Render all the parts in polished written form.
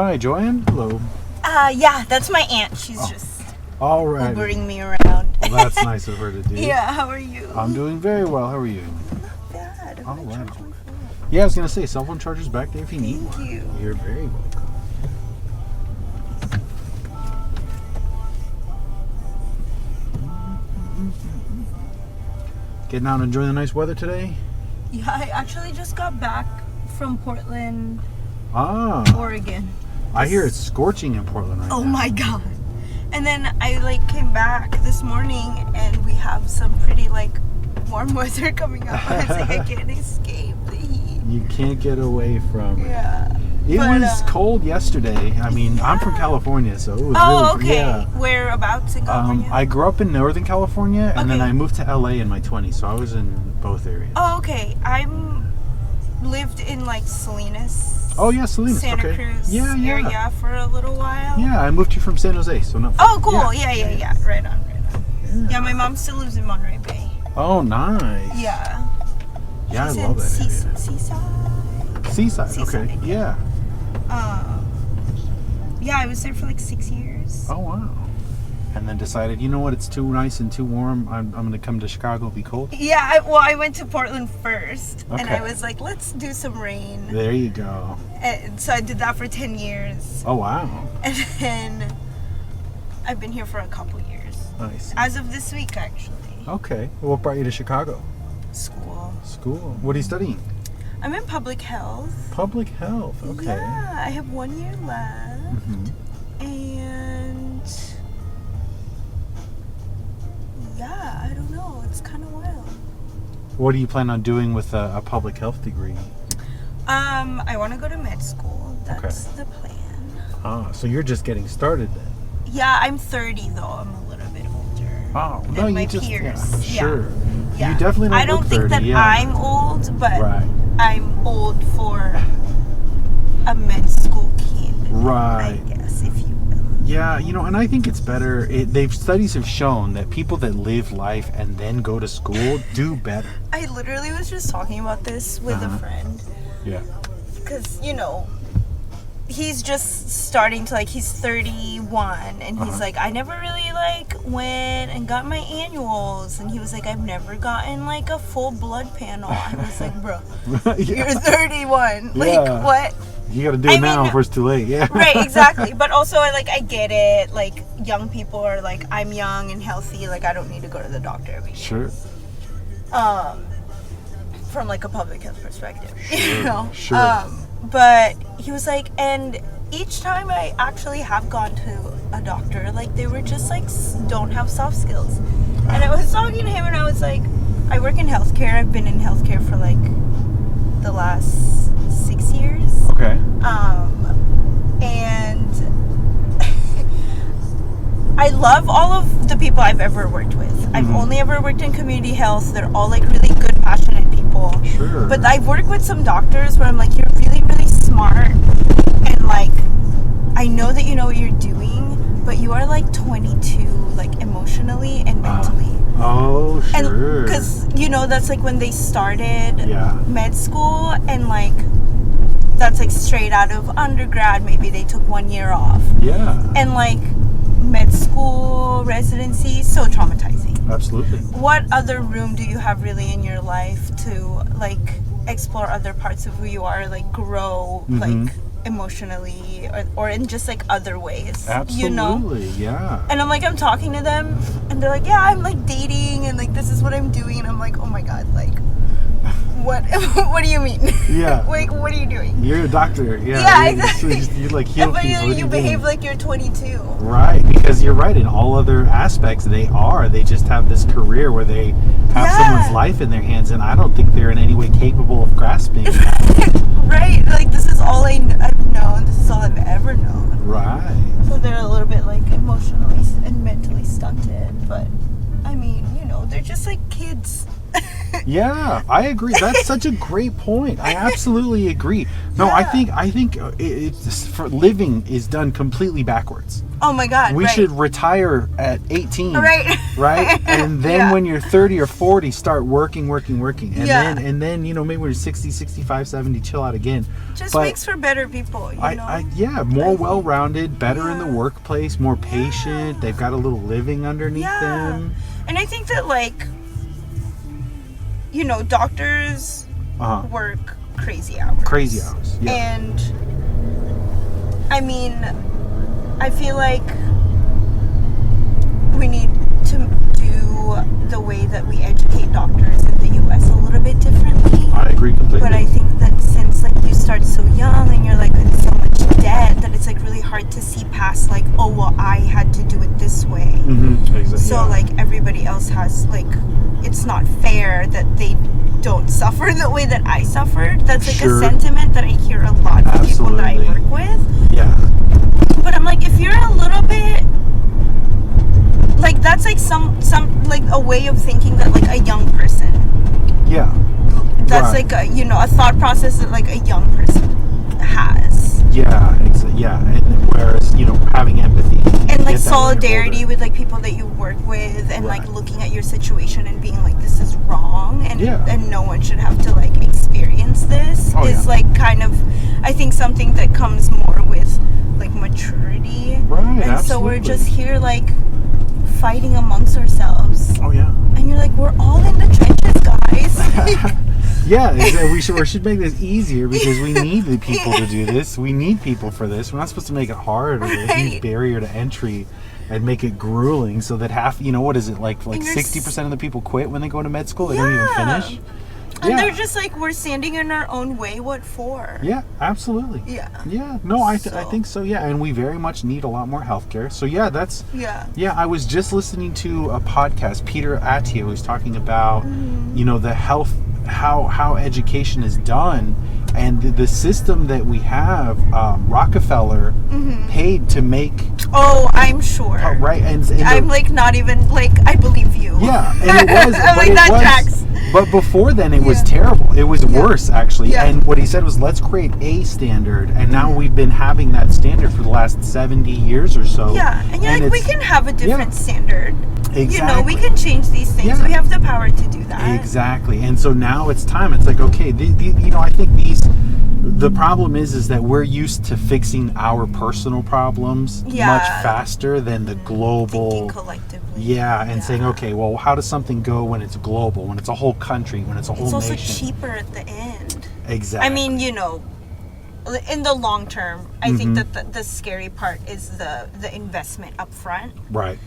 Hi, Joanne. Hello. Yeah, that's my aunt. She's just All right. Ubering me around. Well, that's nice of her to do. Yeah, how are you? I'm doing very well. How are you? Not bad. All right. Yeah, I was going to say, cell phone charger's back there if you need one. Thank you. You're very welcome. Getting out and enjoying the nice weather today? Yeah, I actually just got back from Portland, Oregon. I hear it's scorching in Portland right now. Oh my god. And then I came back this morning and we have some pretty warm weather coming up. It's I can't escape the heat. You can't get away from it. Yeah. It was cold yesterday. I mean, I'm from California, so it was really... okay. Yeah. Whereabouts in California? I grew up in Northern California, and then I moved to LA in my 20s, so I was in both areas. Oh, okay. Lived in Salinas. Oh, yeah, Salinas. Santa Cruz area for a little while. Yeah, I moved here from San Jose, so not far. Oh, cool. Yeah. Right on. Yeah, my mom still lives in Monterey Bay. Oh, nice. Yeah. Yeah, She's I love that area. Seaside. Okay. Yeah. Yeah, I was there for 6 years. Oh, wow. And then decided, you know what, it's too nice and too warm. I'm going to come to Chicago, it'll be cold. Yeah, I went to Portland first. Okay. And I was like, let's do some rain. There you go. And so I did that for 10 years. Oh, wow. And then I've been here for a couple years. Nice. As of this week, actually. Okay. What brought you to Chicago? School. What are you studying? I'm in public health. Public health, okay. Yeah, I have 1 year left. Mm-hmm. And yeah, I don't know. It's kind of wild. What do you plan on doing with a public health degree? I want to go to med school. That's the plan. So you're just getting started then? Yeah, I'm 30 though. I'm a little bit older. Oh, no, than you my just peers. Sure. Yeah. You definitely don't I don't look think 30, that I'm old, but I'm old for a med school kid. Right. I guess, if you will. Yeah, and I think it's better. Studies have shown that people that live life and then go to school do better. I literally was just talking about this with a friend. Yeah. Because, he's just starting to, he's 31, and he's like, I never really, went and got my annuals. And he was like, I've never gotten, a full blood panel. I was like, bro, you're 31. What? You got to do it now before it's too late, yeah. Right, exactly. But also, I get it. Young people are I'm young and healthy. I don't need to go to the doctor every day. Sure. From, a public health perspective. Sure. Sure. But he was like, and each time I actually have gone to a doctor, they were just don't have soft skills. And I was talking to him and I was like, I work in healthcare. I've been in healthcare for the last 6 years. Okay. And I love all of the people I've ever worked with. Mm-hmm. I've only ever worked in community health. They're all really good, passionate people. Sure. But I've worked with some doctors where I'm like, you're really, really smart. And I know that you know what you're doing, but you are 22, emotionally and mentally. Oh, sure. And because, that's when they started med school and that's straight out of undergrad. Maybe they took 1 year off. Yeah. And med school residency, so traumatizing. Absolutely. What other room do you have really in your life to explore other parts of who you are, grow emotionally or in just other ways? Absolutely. Yeah. And I'm talking to them and they're yeah, I'm dating and this is what I'm doing, and I'm oh my god, what do you mean? Yeah. What are you doing? You're a doctor. Yeah. Yeah, exactly. You heal but people. you behave like you're 22. Right, because you're right. In all other aspects, they just have this career where they have someone's life in their hands, and I don't think they're in any way capable of grasping that. Right. This is all I've known. This is all I've ever known. Right. So they're a little bit emotionally and mentally stunted, but I mean, they're just kids. Yeah, I agree. That's such a great point. I absolutely agree. No, Yeah. I think it's for living is done completely backwards. Oh my God. We right. should retire at 18. Right. Right? And then Yeah. when you're 30 or 40, start working. And Yeah. then, maybe when you're 60, 65, 70, chill out again. Just But makes for better people, you know? more think- well-rounded, better in the Yeah. workplace, more patient. They've got a little living underneath them. And I think that, like, doctors work crazy hours. Crazy hours. Yeah. And, I mean, I feel like we need to do the way that we educate doctors in the U.S. a little bit differently. I agree completely. But I think that since, like, you start so young and you're, like, in so much debt, that it's, like, really hard to see past, like, oh, well, I had to do it this way. Mm-hmm. Exactly. So, like, everybody else has, like, it's not fair that they don't suffer the way that I suffered. That's, like, Sure. a sentiment that I hear a lot from people that I Absolutely. work with. Yeah. But I'm like, if you're a little bit, like, that's, like, some like, a way of thinking that, like, a young person, Yeah. that's, Right. like, a thought process that, like, a young person has. Yeah. Yeah. And whereas, having empathy. And, like, get that when you're solidarity older. with, like, people that you work with, and, Right. like, looking at your situation and being like, this is wrong, and Yeah. and no one should have to, like, experience this, Oh, is yeah. like, kind of, I think, something that comes more with, like, maturity. Right, And so we're absolutely. just here, like, fighting amongst ourselves. Oh, yeah. And you're like, we're all in the trenches, guys. Yeah, exactly. We should make this easier because we need the people to do this. We need people for this. We're not supposed to make it hard or a huge Right. barrier to entry and make it grueling so that half, what is it, like And you're 60% of the people quit when they go to med school? They don't even Yeah. finish? And Yeah. they're just like, we're standing in our own way. What for? Yeah, absolutely. Yeah. Yeah, no, I So- think so, yeah. And we very much need a lot more healthcare. So, yeah, that's... Yeah. Yeah, I was just listening to a podcast. Peter Attia was talking about, the health, how education is done, and the system that we have. Rockefeller paid to make Oh, I'm sure. right, and I'm like not even like I believe you. yeah, and it was. I'm but like it that was, tracks. But before then, it was Yeah. terrible. It was worse, actually. Yeah. And what he said was, let's create a standard. And now we've been having that standard for the last 70 years or so. Yeah, and you're like, we it's- can have a different standard. Exactly. We can change these things. Yeah. We have the power to do that. Exactly. And so now it's time. It's like, okay, I think the problem is that we're used to fixing our personal problems Yeah. much faster than the global. Thinking collectively. Yeah, and saying, okay, well, how does something go when it's global, when it's a whole country, when it's a whole It's also nation? cheaper at the end. Exactly. I mean, in the long term, I think that the scary part is the investment up front. Right.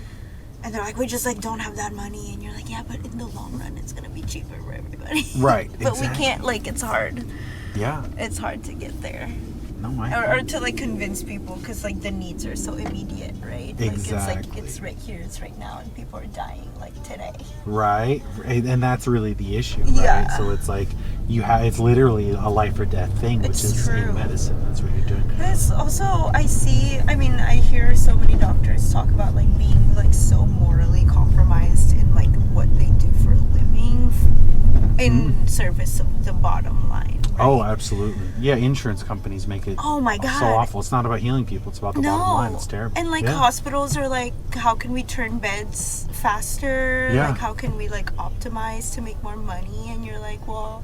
And they're like, we just like don't have that money, and you're like, yeah, but in the long run, it's gonna be cheaper for everybody. Right, But we exactly. can't. Like, it's hard. Yeah. It's hard to get there, No, or to like convince people, because like the needs are so immediate, right? Exactly. Like it's right here, it's right now, and people are dying like today. Right. And that's really the issue, right? Yeah. So it's like it's literally a life or death thing, which It's is true. in medicine. That's what you're doing. This also, I hear so many doctors talk about like being like so morally compromised in like what they do for a living in service of the bottom line. Right? Oh, absolutely. Yeah, insurance companies make it Oh my God. so awful. It's not about healing people. It's about the bottom line. It's terrible. And like Yeah. hospitals are like, how can we turn beds faster? Yeah. Like how can we like optimize to make more money? And you're like, well,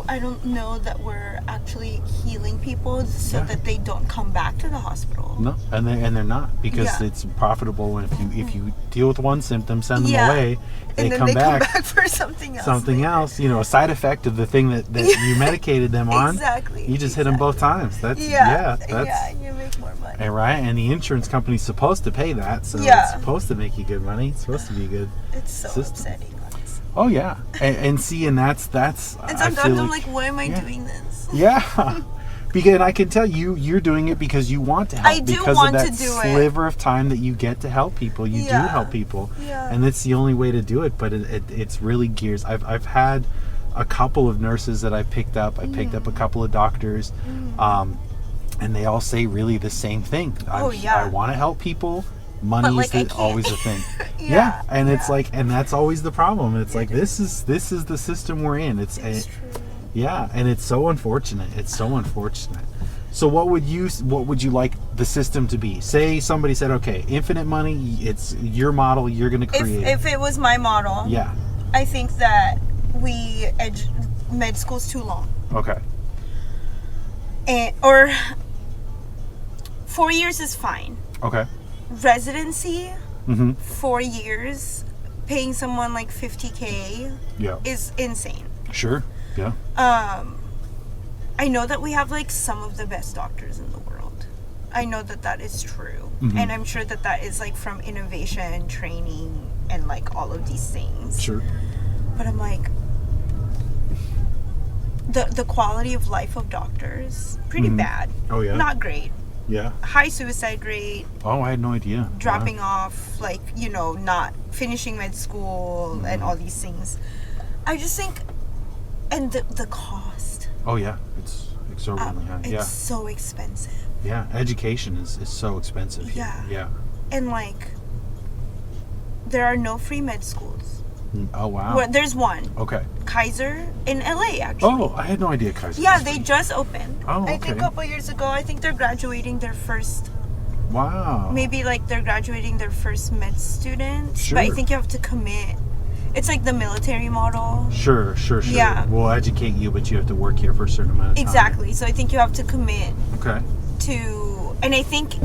I don't know that we're actually healing people so Yeah. that they don't come back to the hospital. No, and they're not, because Yeah. it's profitable. And if you deal with one symptom, send them Yeah. away, they And then come they back. come back for something else. Something later. else, a side effect of the thing that you medicated them on. Exactly. You just hit them both times. That's Yeah. that's Yeah, you make more money. and right, and the insurance company's supposed to pay that, so Yeah. it's supposed to make you good money. It's supposed to be good. It's so system. upsetting. honestly. Oh yeah, and see, and that's. And I sometimes feel I'm like, why am I yeah. doing this? Yeah, because I can tell you're doing it because you want to help. I do because want of to that do it. sliver of time that you get to help people. You do Yeah. help people, Yeah. and it's the only way to do it. But it's really gears. I've had a couple of nurses that I picked up. I picked up a couple of doctors, and they all say really the same thing. Oh, yeah. I want to help people. Money But, like, is always a thing. Yeah, and it's yeah. like, and that's always the problem. It's like this is the system we're in. It's true. yeah, and it's so unfortunate. It's so unfortunate. So what would you like the system to be? Say somebody said, okay, infinite money, it's your model, you're going to create. If it was my model, Yeah. I think that med school's too long. Okay. Or 4 years is fine. Okay. Residency, Mm-hmm. 4 years, paying someone like $50K Yeah. is insane. Sure. Yeah. I know that we have like some of the best doctors in the world. I know that is true. Mhm. And I'm sure that is like from innovation, training, and like all of these things. Sure. But I'm like, the quality of life of doctors, pretty Mhm. bad. Oh yeah. Not great. Yeah. High suicide rate, Oh, I had no idea. dropping off, like, not finishing med school and all these things. I just think, and the cost. Oh yeah, it's exorbitantly high. It's Yeah. so expensive. Yeah. Education is so expensive. Here. Yeah. Yeah. And like, there are no free med schools. Oh wow. Well, there's one, Okay. Kaiser in LA, actually. Oh, I had no idea Kaiser. Yeah, was they free. just opened. Oh, I think okay. a couple years ago. I think they're graduating their first, Wow. maybe like they're graduating their first med students. Sure. But I think you have to commit. It's like the military model. Sure. Yeah. We'll educate you, but you have to work here for a certain amount of time. Exactly. So I think you have to commit Okay. to, and I think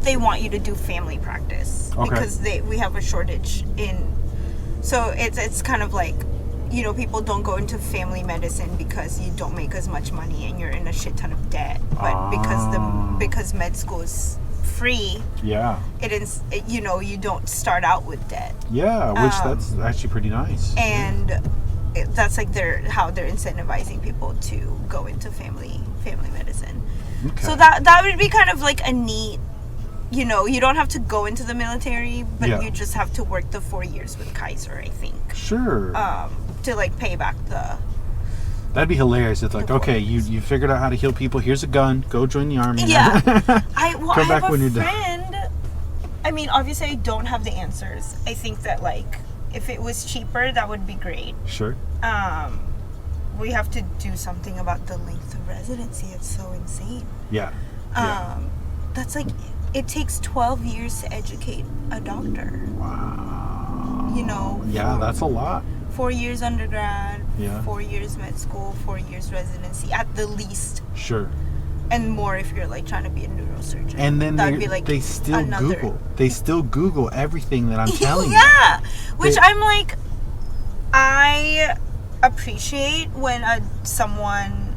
they want you to do family practice Okay. because we have a shortage in. So it's kind of like, people don't go into family medicine because you don't make as much money and you're in a shit ton of debt. But because med school is free, Yeah. it is, you don't start out with debt. Yeah, which that's actually pretty nice. And that's like how they're incentivizing people to go into family medicine. Okay. So that would be kind of like a neat, you don't have to go into the military, but Yeah. you just have to work the 4 years with Kaiser, I think, Sure. to like pay back the. That'd be hilarious. It's like, okay, you figured out how to heal people. Here's a gun. Go join the army. Yeah. I Come back have when a you're done. friend. I mean, obviously, I don't have the answers. I think that like if it was cheaper, that would be great. Sure. We have to do something about the length of residency. It's so insane. Yeah. Yeah. That's like, it takes 12 years to educate a doctor. Wow. Yeah, that's a lot. 4 years undergrad, Yeah. 4 years med school, 4 years residency at the least, Sure. and more if you're like trying to be a neurosurgeon. And then that'd be like they still another. Google. They still Google everything that I'm telling you. Yeah, which They- I'm like, I appreciate when someone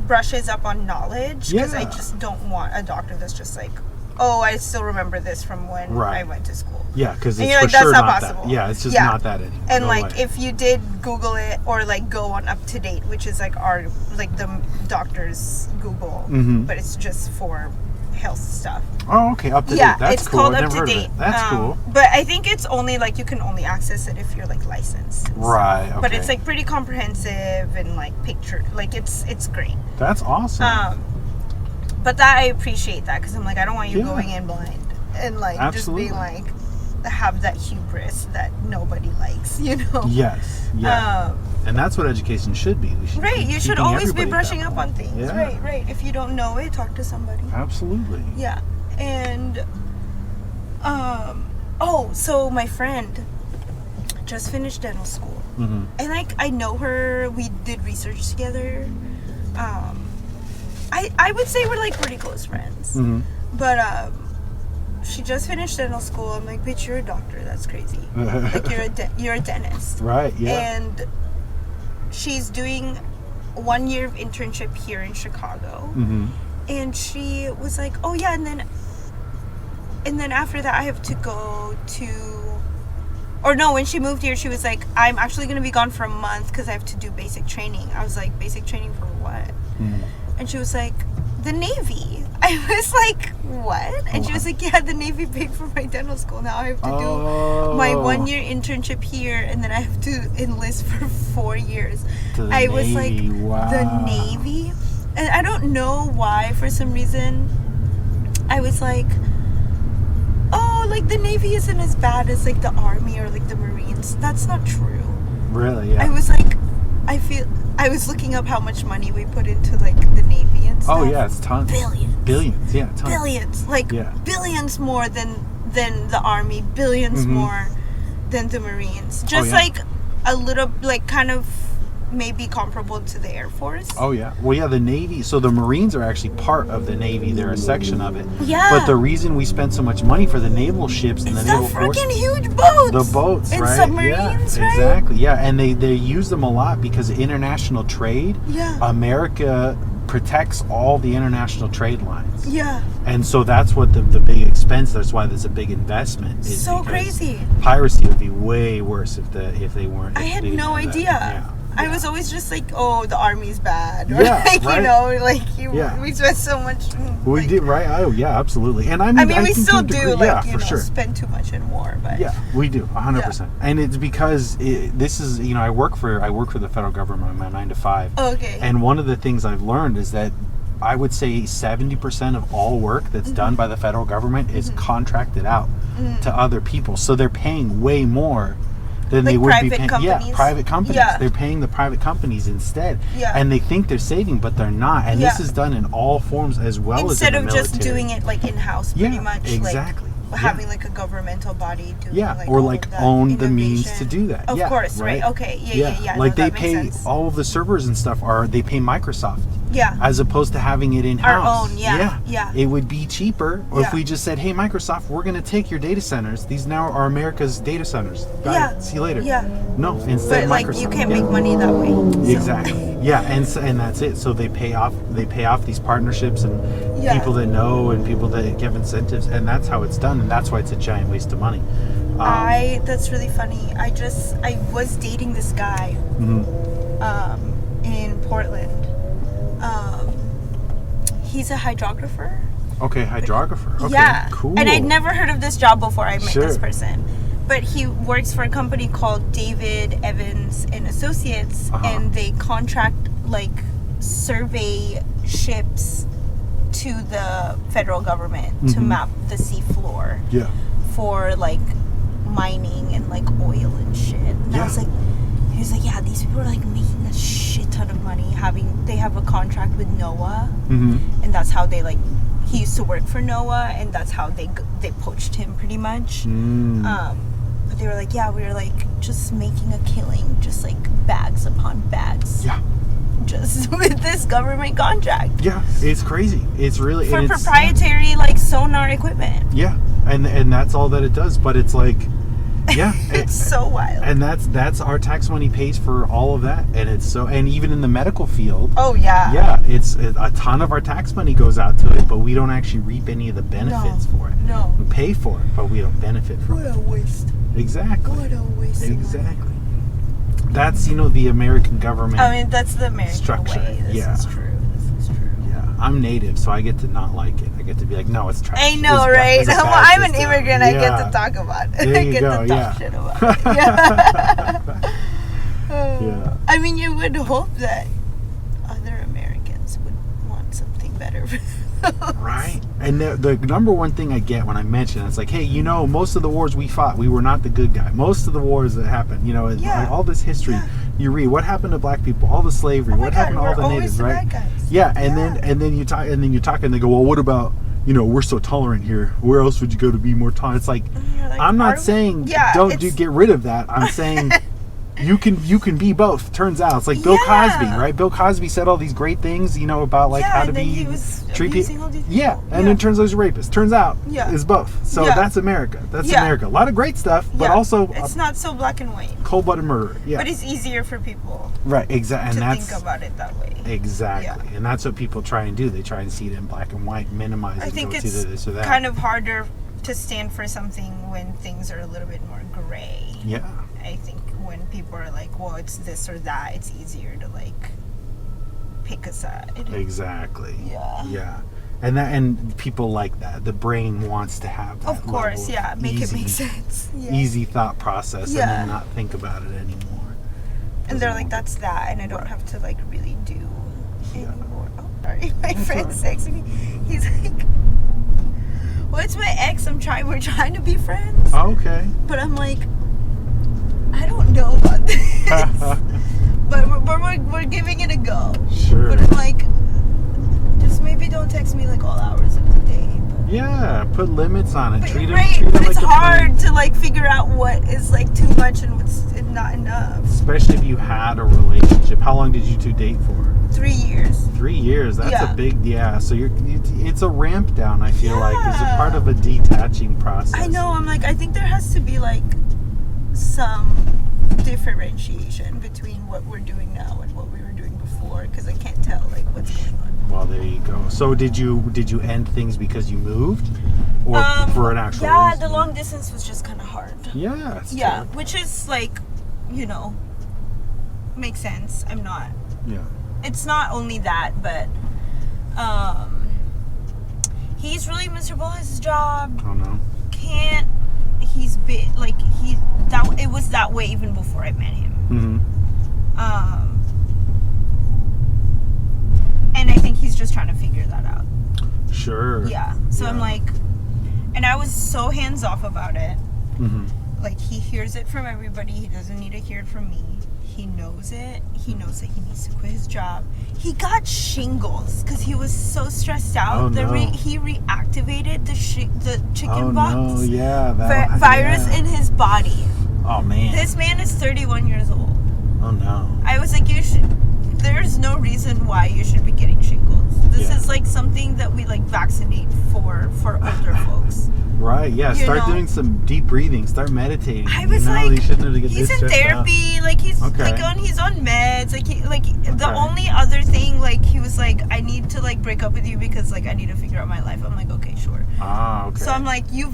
brushes up on knowledge, because I Yeah. just don't want a doctor that's just like, oh, I still remember this from when Right. I went to school. Yeah, because And it's you're for like, that's sure not not possible. that. Yeah, it's just Yeah. not that anymore. And No like, way. if you did Google it or like go on Up to Date, which is like the doctor's Google, Mhm. but it's just for health stuff. Oh, okay, up to Yeah, date. That's it's cool. called I've Up never to heard of Date. it. That's cool. But I think it's only like you can only access it if you're like licensed. Right. Okay. But it's like pretty comprehensive and like picture, like it's great. That's awesome. But that I appreciate that, because I'm like, I don't want you Yeah. going in blind and like Absolutely. just being like, have that hubris that nobody likes, Yes. Yeah. And that's what education should be. We should Right, be you should keeping always be everybody at brushing that up point. on things. Yeah. Right. If you don't know it, talk to somebody. Absolutely. Yeah. And so my friend just finished dental school. Mm-hmm. And like, I know her, we did research together. I would say we're like pretty close friends. Mm-hmm. But she just finished dental school. I'm like, bitch, you're a doctor. That's crazy. Like, you're a dentist. Right. Yeah. And she's doing 1 year of internship here in Chicago. Mm-hmm. And she was like, oh yeah, and then after that I have to go to, or no, when she moved here, she was like, I'm actually going to be gone for a month because I have to do basic training. I was like, basic training for what? Mm-hmm. And she was like, the Navy. I was like, what? And she was like, yeah, the Navy paid for my dental school. Now I have to do my 1 year internship here, and then I have to enlist for 4 years. To the I was like, Navy. Wow. the Navy? And I don't know why, for some reason, I was like, oh, like the Navy isn't as bad as like the Army or like the Marines. That's not true. Really? Yeah. I was like, I was looking up how much money we put into like the Navy and stuff. Oh yeah, it's tons. Billions, yeah, tons. Billions, like billions more than the Army, billions more than the Marines. Just like a little, like kind of maybe comparable to the Air Force. Oh yeah, well yeah, the Navy. So the Marines are actually part of the Navy. They're a section of it. Yeah. But the reason we spend so much money for the naval ships and the naval force, freaking huge boats. the boats, and right? Submarines, right? Exactly. Yeah, and they use them a lot because of international trade. Yeah. America protects all the international trade lines. Yeah. And so that's what the big expense. That's why there's a big investment. Is so crazy. Piracy would be way worse if they weren't. I had no idea. Yeah. I was always just like, oh, the Army's bad. Or Yeah, like, right. you know, like we spent so much. We did, right? Oh, yeah, absolutely. And I mean we still do, like, you know, sure. spend too much in war, but yeah, we do, 100%. Yeah. And it's because this is, you know, I work for the federal government on my 9 to 5. Okay. And one of the things I've learned is that I would say 70% of all work that's done by the federal government is contracted out to other people. So they're paying way more than like they would be paying. Companies? Yeah, private companies. Yeah. They're paying the private companies instead. Yeah. And they think they're saving, but they're not. And this is done in all forms as well instead as in the of just military. doing it like in-house pretty much. Exactly. Like, having like a governmental body doing like or all like of that own the means to do that. Of course, right? Okay, yeah. Like no, they that pay makes sense. all of the servers and stuff they pay Microsoft. Yeah. As opposed to having it in house. Our own, yeah. It would be cheaper if we just said, "Hey, Microsoft, we're going to take your data centers. These now are America's data centers. Bye. See you later." Yeah. No, instead but Microsoft. You can't make money that way. So. Exactly. Yeah, and that's it. So they pay off these partnerships and people that know and people that give incentives, and that's how it's done, and that's why it's a giant waste of money. That's really funny. I was dating this guy in Portland. He's a hydrographer. Okay, hydrographer. Okay, yeah, cool. And I'd never heard of this job before I met Sure. this person. But he works for a company called David Evans and Associates, and they contract like survey ships to the federal government to map the seafloor. Yeah. For like mining and like oil and shit. And I was like, he was like, yeah, these people are like making a shit ton of money. They have a contract with NOAA, and that's how they like. He used to work for NOAA, and that's how they poached him pretty much. But they were like, yeah, we were like just making a killing, just like bags upon bags. Yeah. Just with this government contract. Yeah, it's crazy. It's really for proprietary like sonar equipment. Yeah, and that's all that it does. But it's like, yeah, it's so wild. And that's our tax money pays for all of that, and it's so. And even in the medical field. Oh yeah. Yeah, it's a ton of our tax money goes out to it, but we don't actually reap any of the benefits for it. No. We pay for it, but we don't benefit from it. What a waste. Exactly. What a waste. Exactly. That's the American government. I mean, that's the American structure. way. This is true. Yeah, I'm native, so I get to not like it. I get to be like, no, it's trash. I know, it's right? Well, I'm an immigrant. I get to talk about it. There I you get go, to talk shit about it. Yeah. I mean, you would hope that other Americans would want something better for themselves. Right. And the number one thing I get when I mention it, it's like, hey, most of the wars we fought, we were not the good guy. Most of the wars that happened, like all this history, you read what happened to black people, all the slavery, what happened to all the natives, right? Yeah, and then you talk and they go, well, what about we're so tolerant here. Where else would you go to be more tolerant? It's like I'm not saying get rid of that. I'm saying you can be both. Turns out it's like Bill Cosby, right? Bill Cosby said all these great things, about like how to be treat people. And then turns out he's a rapist. Turns out it's both. So that's America. That's America. A lot of great stuff, but also it's not so black and white. Cold-blooded murder. Yeah. But it's easier for people. Right. Exactly. To think about it that way. Exactly. And that's what people try and do. They try and see it in black and white, minimize it. I think it's this or that. Kind of harder to stand for something when things are a little bit more gray. Yeah. I think when people are like, well, it's this or that, it's easier to like pick a side. Exactly. Yeah. Yeah. And people like that. The brain wants to have that. Of course, make it make sense. Yeah. Easy thought process and then not think about it anymore. And they're like, that's that, and I don't have to like really do anymore. Oh, sorry, my friend's texting me. He's like, Well, it's my ex. We're trying to be friends. Oh, okay. But I'm like, I don't know about this. But we're giving it a go. Sure. But I'm like, just maybe don't text me like all hours of the day. But, Yeah, put limits on it. but Treat right, it but like it's a hard friend. to like figure out what is like too much and what's not enough. Especially if you had a relationship. How long did you two date for? 3 years. 3 years. That's Yeah. a big, so it's a ramp down, I feel like. It's a Yeah. part of a detaching process. I know. I'm like, I think there has to be like some differentiation between what we're doing now and what we were doing before, because I can't tell like what's going on. Well, there you go. So did you end things because you moved, or for an actual reason? The long distance was just kind of hard. Yeah. It's Yeah, tough. which is like, makes sense. I'm not. Yeah. It's not only that, but he's really miserable at his job. Oh no. He's been like it was that way even before I met him. Mm-hmm. And I think he's just trying to figure that out. Sure. Yeah. So Yeah. I'm like, and I was so hands off about it. Mm-hmm. Like, he hears it from everybody. He doesn't need to hear it from me. He knows it. He knows that he needs to quit his job. He got shingles because he was so stressed out. Oh, no. He reactivated the chicken Oh pox no. Yeah. virus yeah. in his body. Oh man. This man is 31 years old. Oh no. I was like, there's no reason why you should be getting shingles. This Yeah. is like something that we like vaccinate for older folks. Right. Yeah. You Start know? doing some deep breathing. Start meditating. I was like, you shouldn't have to get he's this in stressed out. therapy, like he's Okay. he's on meds, the Okay. only other thing, like he was like, I need to like break up with you because like I need to figure out my life. I'm like, okay, sure. Ah. Okay. So I'm like, you're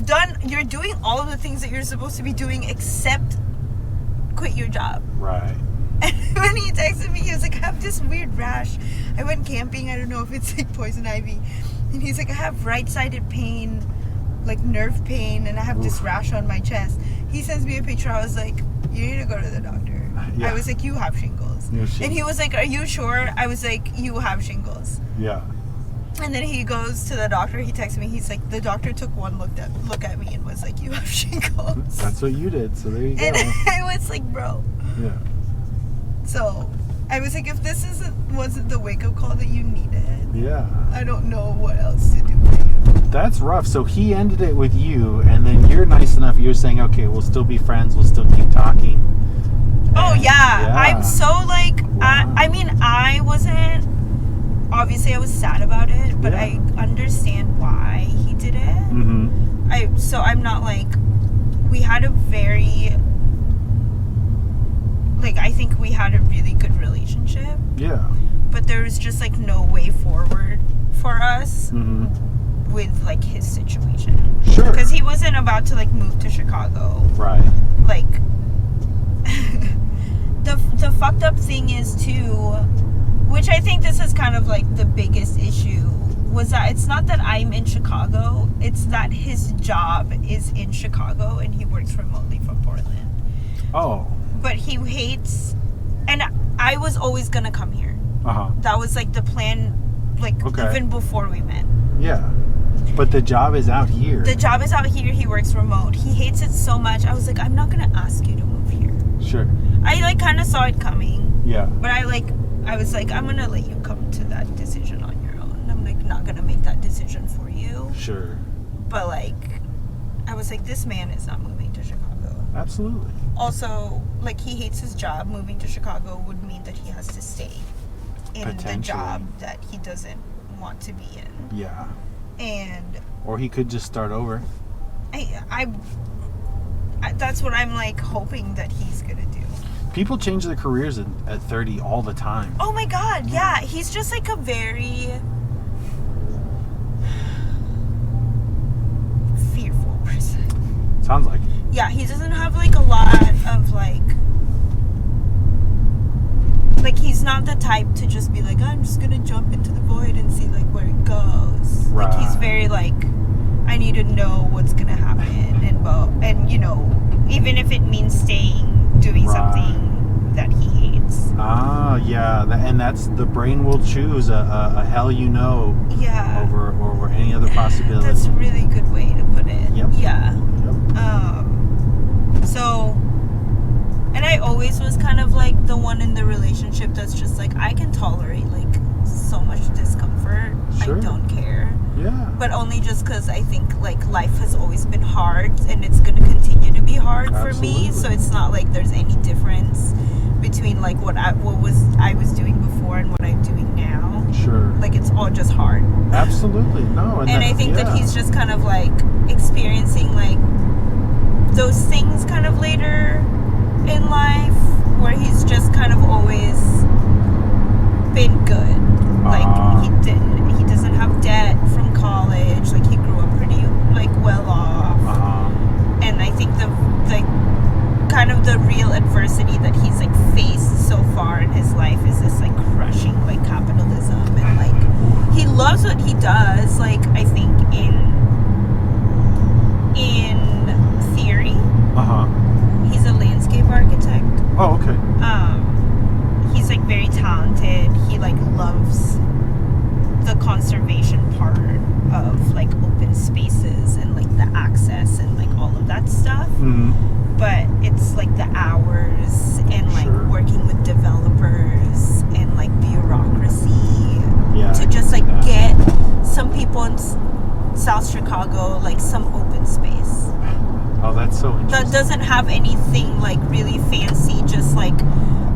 doing all of the things that you're supposed to be doing except quit your job. Right. And when he texted me, he was like, I have this weird rash. I went camping. I don't know if it's like poison ivy. And he's like, I have right-sided pain, like nerve pain, and I have this rash on my chest. He sends me a picture. I was like, you need to go to the doctor. Yeah. I was like, you have shingles. You have shingles. And he was like, are you sure? I was like, you have shingles. Yeah. And then he goes to the doctor. He texts me. He's like, the doctor took one look at me and was like, you have shingles. That's what you did. So there you go. And I was like, bro. Yeah. So I was like, if this wasn't the wake-up call that you needed, Yeah. I don't know what else to do for you. That's rough. So he ended it with you, and then you're nice enough. You're saying, okay, we'll still be friends. We'll still keep talking. Oh, And- yeah. I'm so like, Wow. I mean, I wasn't, obviously I was sad about it, but Yeah. I understand why he did it. Mm-hmm. So I'm not like, we had a very, like, I think we had a really good relationship, Yeah. but there was just like no way forward for us Mm-hmm. with like his situation. Sure. Because he wasn't about to like move to Chicago. Right. Like the fucked up thing is too, which I think this is kind of like the biggest issue, was that it's not that I'm in Chicago, it's that his job is in Chicago and he works remotely from Portland. Oh. But he hates, and I was always gonna come here. Uh-huh. That was like the plan, like Okay. even before we met. Yeah. But the job is out here. The job is out here. He works remote. He hates it so much. I was like, I'm not gonna ask you to move here. Sure. I like kind of saw it coming, Yeah. but I was like, I'm gonna let you come to that decision on your own. I'm like not gonna make that decision for you. Sure. But like, I was like, this man is not moving to Chicago. Absolutely. Also, like, he hates his job. Moving to Chicago would mean that he has to stay in the Potentially. job that he doesn't want to be in. Yeah. And Or he could just start over. I that's what I'm like hoping that he's gonna do. People change their careers at 30 all the time. Oh my god, yeah. He's just like a very fearful person. Sounds like it. Yeah, he doesn't have like a lot of like he's not the type to just be like, I'm just gonna jump into the void and see like where it goes. Right. Like he's very like, I need to know what's gonna happen, and you know, even if it means doing Right. something that he hates. experience. Yeah, and that's the brain will choose a hell Yeah. over any other possibility. That's a really good way to put it. Yep. Yeah. Yep. So, and I always was kind of like the one in the relationship that's just like, I can tolerate like so much discomfort. Sure. I don't care. Yeah. But only just because I think like life has always been hard and it's going to continue to be hard for me. So it's not like there's any difference between like what I was doing before and what I'm doing now. Sure. Like it's all just hard. Absolutely. No. And I think that he's just kind of like experiencing like those things kind of later in life where he's just kind of always been good. Like he doesn't have debt from college. Like he grew up pretty like well off. And I think the kind of the real adversity that he's like faced so far in his life is this like crushing like capitalism, and like he loves what he does. Like I think in theory, he's a landscape architect. Oh, okay. He's like very talented. He like loves the conservation part of like open spaces and like the access and like all of that stuff. But it's like the hours and like working with developers and like bureaucracy to just like get some people in South Chicago like some open space. Oh, that's so interesting. That doesn't have anything like really fancy, just like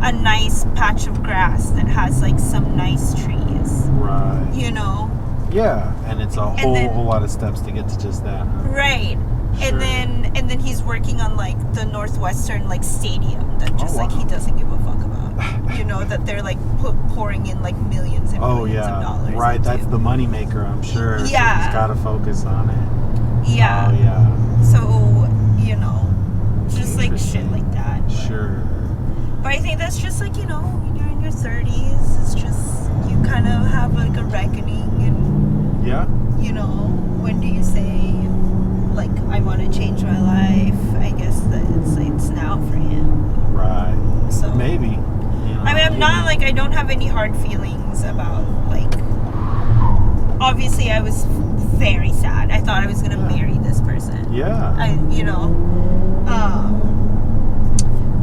a nice patch of grass that has like some nice trees. Right. You know? Yeah, and it's a whole lot of steps to get to just that. Right. Sure. And then he's working on like the Northwestern like stadium that just like he doesn't give a fuck about. You know, that they're like pouring in like millions and millions of dollars. Right, into. that's the money maker, I'm sure. Yeah. So he's got to focus on it. Yeah. Oh, yeah. So, you know, just like shit like that. But, sure. But I think that's just like, you know, when you're in your 30s, it's just, you kind of have like a reckoning and, you know, when do you say, like, I want to change my life? I guess that it's now for him. Right. So maybe. You know, I mean, I'm not like, I don't have any hard feelings about like, obviously I was very sad. I thought I was gonna marry this person. Yeah. You know,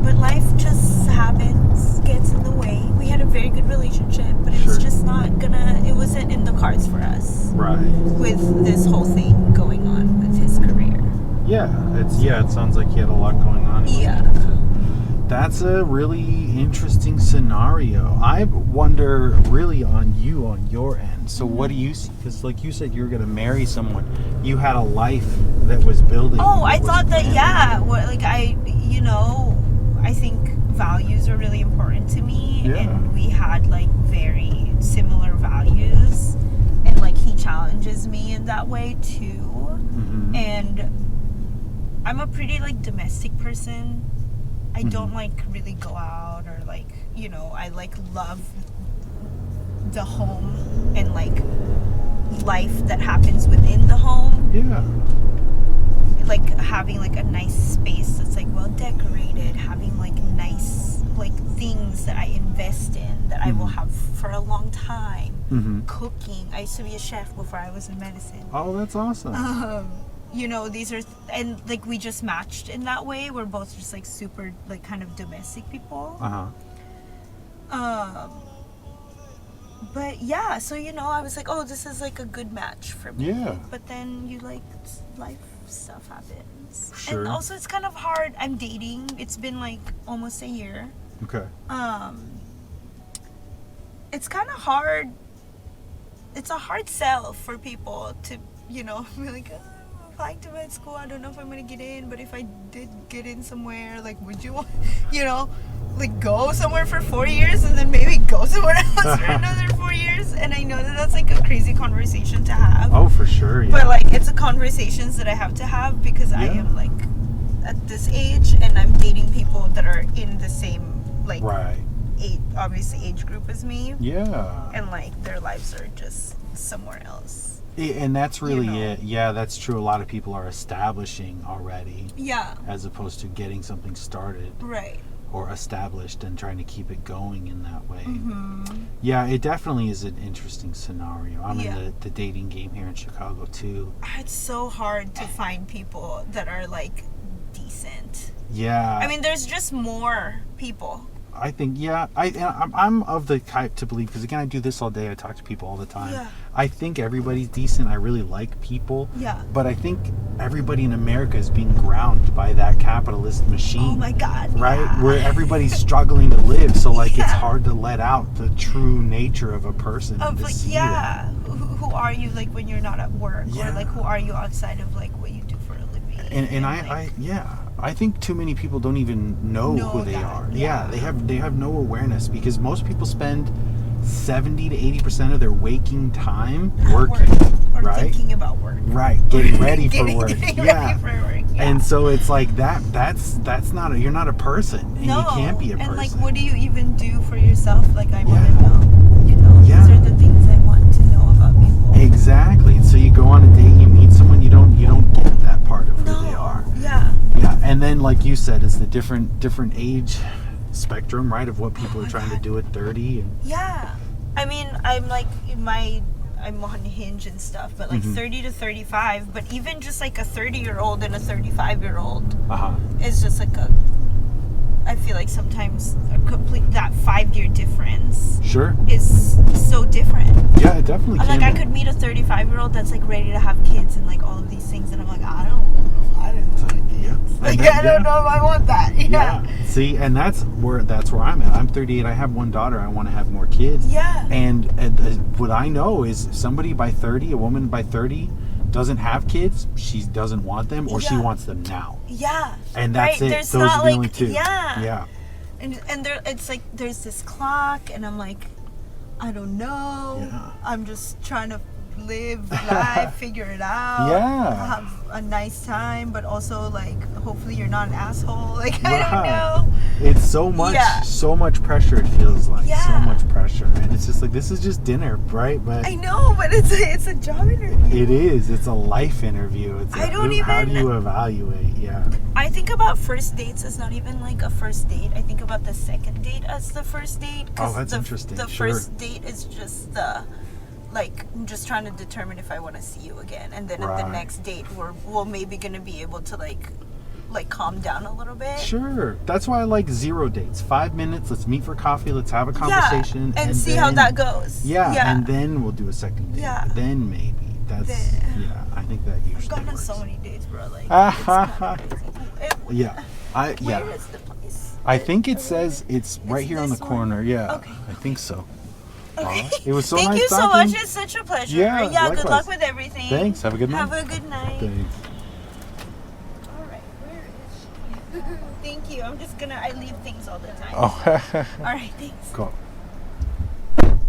but life just happens, gets in the way. We had a very good relationship, but it's just not gonna. It wasn't in the cards for us. Right. With this whole thing going on with his career. Yeah. It sounds like he had a lot going on. Yeah. That's a really interesting scenario. I wonder really on your end. So what do you see? Because like you said, you were going to marry someone. You had a life that was building. Oh, I thought that, you know, I think values are really important to me. Yeah. And we had like very similar values. And like he challenges me in that way too. And I'm a pretty like domestic person. I don't like really go out or like, you know, I like love the home and like life that happens within the home. Yeah. Like having like a nice space that's like well decorated, having like nice like things that I invest in that I will have for a long time. Cooking. I used to be a chef before I was in medicine. Oh, that's awesome. You know, these are, and like we just matched in that way. We're both just like super, like kind of domestic people. But yeah, so you know, I was like, oh, this is like a good match for me. Yeah. But then you like, life stuff happens. Sure. And also it's kind of hard. I'm dating. It's been like almost a year. Okay. It's kind of hard. It's a hard sell for people to, you know, be like, applying to med school, I don't know if I'm gonna get in, but if I did get in somewhere, like, would you want, you know, like go somewhere for 4 years and then maybe go somewhere else for another 4 years? And I know that that's like a crazy conversation to have. Oh, for sure. Yeah. But like, it's a conversations that I have to have because I am like at this age and I'm dating people that are in the same like age group as me. Yeah. And like their lives are just somewhere else. And that's really it. Yeah, that's true. A lot of people are establishing already. Yeah. As opposed to getting something started. Right. or established and trying to keep it going in that way. Mm-hmm. Yeah, it definitely is an interesting scenario. I'm Yeah. in the dating game here in Chicago too. It's so hard to find people that are like decent. Yeah. I mean, there's just more people. I think, yeah, I'm of the type to believe, because again, I do this all day. I talk to people all the time. Yeah. I think everybody's decent. I really like people. Yeah. But I think everybody in America is being ground by that capitalist machine. Oh my God. Right? Yeah. Where everybody's struggling to live. So, like, Yeah. it's hard to let out the true nature of a person. Of and to like, see yeah. Who are you like when you're not at work? Yeah. Or like, who are you outside of like what you do for a living? And I think too many people don't even know who they that. are. Yeah. They have no awareness, because most people spend 70 to 80% of their waking time working, or right? thinking about work. Right, getting ready for work. Getting Yeah. ready for work. Yeah. And so it's like that's not you're not a person, and no, you can't be a person. And like, what do you even do for yourself? Like, I Yeah. want to know. You know, Yeah. these are the things I want to know about people. Exactly. So you go on a date, you meet someone, you don't get that part of who they are. Yeah. Yeah, and then like you said, it's the different age spectrum, right, of what people are trying to do at 30. And Yeah. I mean, I'm like I'm on Hinge and stuff, but like 30 to 35, but even just like a 30-year-old and a 35-year-old is just like I feel like sometimes that 5-year difference Sure. is so different. Yeah, it definitely I'm can. like, I could meet a 35-year-old that's like ready to have kids and like all of these things, and I'm like, I don't want kids. Yeah. Like, And then- I don't know if I want that. Yeah. See, and that's where I'm at. I'm 38. I have one daughter. I want to have more kids. Yeah. And what I know is somebody by 30, a woman by 30, doesn't have kids. She doesn't want them, or she Yeah. wants them now. Yeah. And that's right? it. There's Those not are the like, only two. Yeah. Yeah. And there, it's like there's this clock, and I'm like, I don't know. Yeah. I'm just trying to live life, figure it out. Yeah. Have a nice time, but also like hopefully you're not an asshole. Like, I Right. don't know. It's so much pressure. It feels like Yeah. so much pressure, and it's just like, this is just dinner, right? But I know, but it's a job interview. it is. It's a life interview. It's I don't how do even- you evaluate? Yeah. I think about first dates as not even like a first date. I think about the second date as the first date. 'Cause Oh, that's interesting. The Sure. first date is just I'm just trying to determine if I want to see you again, and then at the Right. next date we're maybe gonna be able to like calm down a little bit. Sure. That's why I like 0 dates. 5 minutes. Let's meet for coffee. Let's have a conversation. Yeah, and see how that goes. Yeah, Yeah. and then we'll do a second date. Yeah. Then maybe. That's I think that usually I've gone on works. so many dates, bro. Like, it's kinda crazy. Yeah. Where is the place? I think it says it's right here on the this one? corner. Yeah. Okay. I think so. Okay. It was so Thank nice you so talking. much. It's such a pleasure. Yeah, Good likewise. luck with everything. Thanks. Have a good night. Have a good night. Thanks. All right, where is she? Thank you. I leave things all the time. Oh. All right, thanks. Cool.